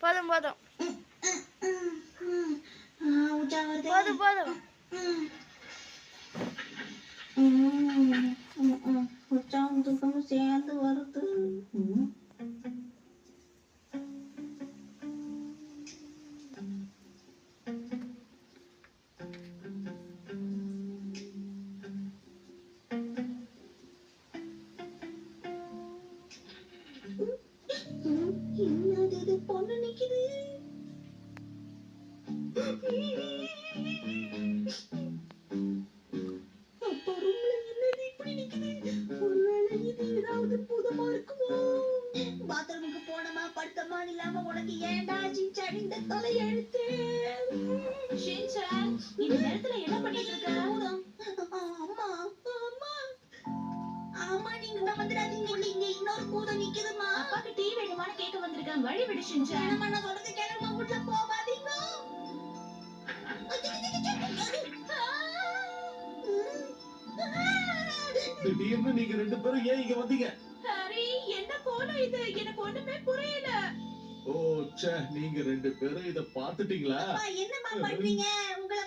போதும் போதும் போதும் போதும். உற்சாகம் தூக்கமும் சேர்ந்து வருது. என்னது பொண்ணு நிக்குது. அப்பா ரூம்ல என்னது இப்படி நிக்குது. ஒருவேளை இது ஏதாவது பூதமா இருக்குமோ? பாத்ரூமுக்கு போனமா படுத்தமா இல்லாம உனக்கு ஏன்டா சின்சான் இந்த தொலை எழுத்து? ஷின்சான், இந்த நேரத்துல என்ன பண்ணிட்டு இருக்க? அம்மா அம்மா அம்மா நீங்க வந்துடாதீங்க. இங்க இன்னொரு பூதம் நிக்குதுமா. அப்பாக்கு டீ வேணுமான்னு கேட்க வந்திருக்கேன். வழி விடு ஷின்சான். என்னம்மா நான் சொல்றது கேளுமா. உள்ள போகாதீங்க. திடீர்னு நீங்க 2 பேரும் ஏன் இங்க வந்தீங்க? ஹரி, என்ன கோலம் இது? எனக்கு ஒண்ணுமே புரியல. ஓ ச்சே, நீங்க 2 பேரும் இத பாத்துட்டீங்களா? என்னம்மா பண்றீங்க? உங்களை